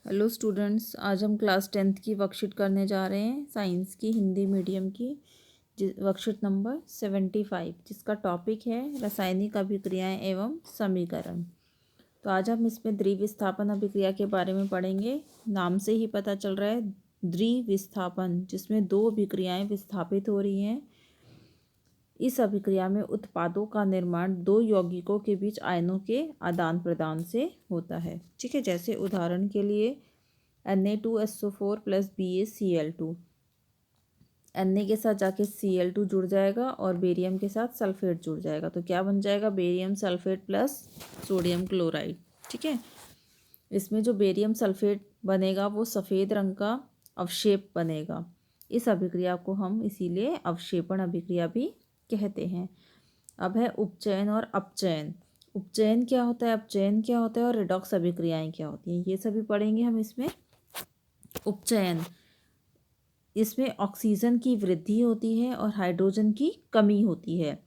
Hello students, आज हम class 10th की वर्कशीट करने जा रहे हैं। साइंस की, हिंदी मीडियम की, वर्कशीट नंबर 75, जिसका टॉपिक है रासायनिक अभिक्रियाएं एवं समीकरण। तो आज हम इसमें द्विविस्थापन अभिक्रिया के बारे में पढ़ेंगे। नाम से ही पता चल रहा है द्विविस्थापन, जिसमें दो अभिक्रियाएं विस्थापित हो रही हैं। इस अभिक्रिया में उत्पादों का निर्माण दो यौगिकों के बीच आयनों के आदान प्रदान से होता है। ठीक है, जैसे उदाहरण के लिए Na2SO4 प्लस BaCl2। Na के साथ जाके Cl2 जुड़ जाएगा और बेरियम के साथ सल्फेट जुड़ जाएगा, तो क्या बन जाएगा? Barium sulphate plus sodium chloride. ठीक है, इसमें जो बेरियम सल्फेट बनेगा वो सफ़ेद रंग का अवक्षेप बनेगा। इस अभिक्रिया को हम इसीलिए अवक्षेपण अभिक्रिया भी कहते हैं। अब है उपचयन और अपचयन। उपचयन क्या होता है, अपचयन क्या होता है और रिडॉक्स अभिक्रियाएं क्या होती हैं, ये सभी पढ़ेंगे हम इसमें। उपचयन, इसमें ऑक्सीजन की वृद्धि होती है और हाइड्रोजन की कमी होती है।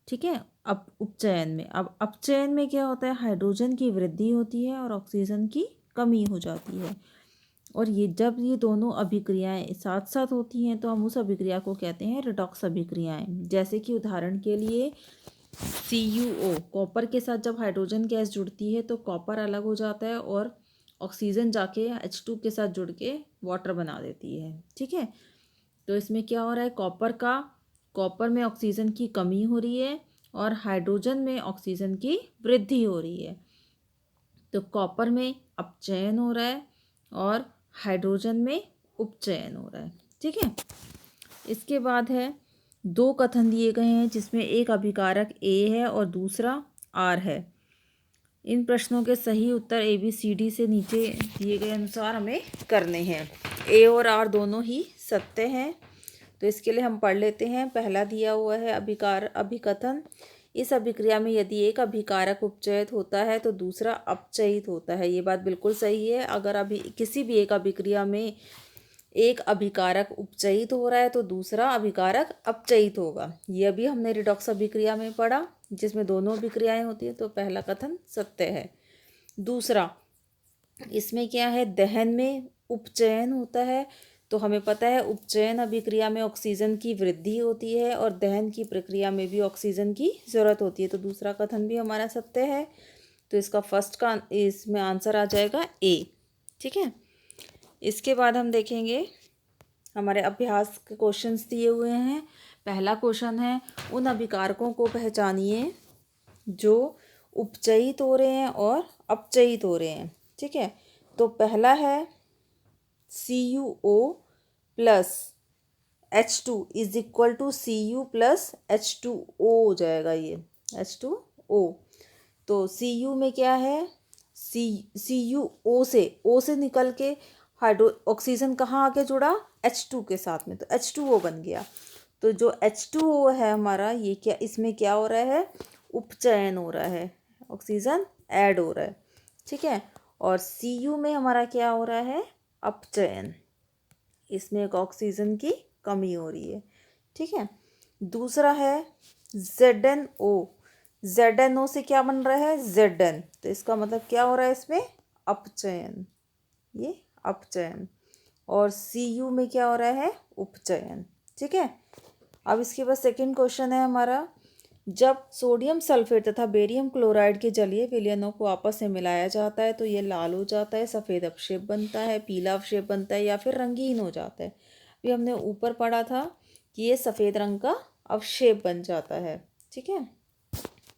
ठीक है, अब उपचयन में, अब अपचयन में क्या होता है? हाइड्रोजन की वृद्धि होती है और ऑक्सीजन की कमी हो जाती है। और ये जब ये दोनों अभिक्रियाएं साथ साथ होती हैं तो हम उस अभिक्रिया को कहते हैं रिडॉक्स अभिक्रियाएं। जैसे कि उदाहरण के लिए CuO, कॉपर के साथ जब हाइड्रोजन गैस जुड़ती है तो कॉपर अलग हो जाता है और ऑक्सीजन जाके H2 के साथ जुड़ के वाटर बना देती है। ठीक है, तो इसमें क्या हो रहा है? कॉपर में ऑक्सीजन की कमी हो रही है और हाइड्रोजन में ऑक्सीजन की वृद्धि हो रही है। तो कॉपर में अपचयन हो रहा है और हाइड्रोजन में उपचयन हो रहा है। ठीक है, इसके बाद है दो कथन दिए गए हैं जिसमें एक अभिकारक A है और दूसरा R है। इन प्रश्नों के सही उत्तर ABCD से नीचे दिए गए अनुसार हमें करने हैं। A और R दोनों ही सत्य हैं, तो इसके लिए हम पढ़ लेते हैं। पहला दिया हुआ है अभिकथन। इस अभिक्रिया में यदि एक अभिकारक उपचयित होता है तो दूसरा अपचयित होता है। ये बात बिल्कुल सही है। अगर किसी भी एक अभिक्रिया में एक अभिकारक उपचयित हो रहा है तो दूसरा अभिकारक अपचयित होगा। ये अभी हमने रिडॉक्स अभिक्रिया में पढ़ा जिसमें दोनों अभिक्रियाएं होती हैं, तो पहला कथन सत्य है। दूसरा, इसमें क्या है? दहन में उपचयन होता है, तो हमें पता है उपचयन अभिक्रिया में ऑक्सीजन की वृद्धि होती है और दहन की प्रक्रिया में भी ऑक्सीजन की ज़रूरत होती है, तो दूसरा कथन भी हमारा सत्य है। तो इसका फर्स्ट का इसमें आंसर आ जाएगा A। ठीक है, इसके बाद हम देखेंगे हमारे अभ्यास के क्वेश्चंस दिए हुए हैं। पहला क्वेश्चन है, उन अभिकारकों को पहचानिए जो उपचयित हो रहे हैं और अपचयित हो रहे हैं। ठीक है, तो पहला है CuO plus H2 is equal to Cu plus H2O हो जाएगा, ये H2O। तो Cu में क्या है? CuO से O से निकल के ऑक्सीजन कहाँ आके जुड़ा? H2 के साथ में, तो H2O बन गया। तो जो H2O है हमारा, ये क्या, इसमें क्या हो रहा है? उपचयन हो रहा है, ऑक्सीजन ऐड हो रहा है। ठीक है, और Cu में हमारा क्या हो रहा है? अपचयन, इसमें एक ऑक्सीजन की कमी हो रही है। ठीक है, दूसरा है ZnO। ZnO से क्या बन रहा है? Zn, तो इसका मतलब क्या हो रहा है? इसमें अपचयन, ये अपचयन। और Cu में क्या हो रहा है? उपचयन। ठीक है, अब इसके बाद सेकंड क्वेश्चन है हमारा, जब सोडियम सल्फेट तथा बेरियम क्लोराइड के जलीय विलयनों को आपस में मिलाया जाता है तो ये लाल हो जाता है, सफ़ेद अवक्षेप बनता है, पीला अवक्षेप बनता है या फिर रंगीन हो जाता है। अभी हमने ऊपर पढ़ा था कि ये सफ़ेद रंग का अवक्षेप बन जाता है। ठीक है,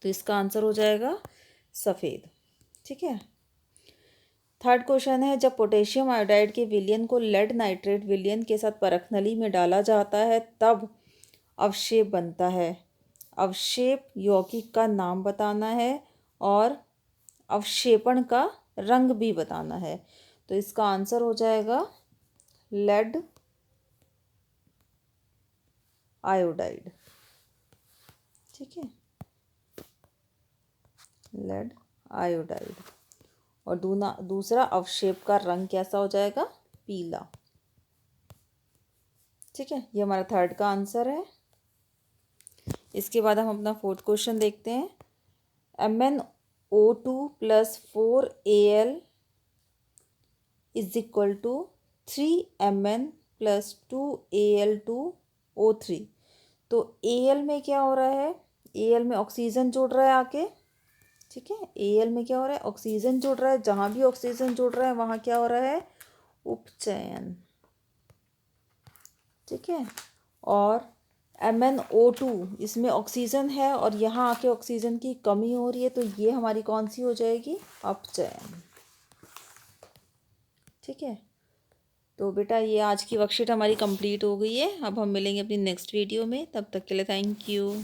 तो इसका आंसर हो जाएगा सफ़ेद। ठीक है, थर्ड क्वेश्चन है, जब पोटेशियम आयोडाइड के विलयन को लेड नाइट्रेट विलयन के साथ परख नली में डाला जाता है तब अवक्षेप बनता है। अवक्षेप यौगिक का नाम बताना है और अवक्षेपण का रंग भी बताना है, तो इसका आंसर हो जाएगा लेड आयोडाइड। ठीक है, लेड आयोडाइड। और दूसरा अवक्षेप का रंग कैसा हो जाएगा? पीला। ठीक है, ये हमारा थर्ड का आंसर है। इसके बाद हम अपना फोर्थ क्वेश्चन देखते हैं। MnO2 plus 4Al is equal to 3Mn plus 2Al2O3। तो Al में क्या हो रहा है, Al में ऑक्सीजन जुड़ रहा है आके, ठीक है। Al में क्या हो रहा है, ऑक्सीजन जुड़ रहा है, जहाँ भी ऑक्सीजन जुड़ रहा है वहाँ क्या हो रहा है, उपचयन, ठीक है। और MnO2 इसमें ऑक्सीजन है और यहाँ आके ऑक्सीजन की कमी हो रही है, तो ये हमारी कौन सी हो जाएगी, अपचयन, ठीक है। तो बेटा ये आज की वर्कशीट हमारी कंप्लीट हो गई है। अब हम मिलेंगे अपनी नेक्स्ट वीडियो में, तब तक के लिए थैंक यू।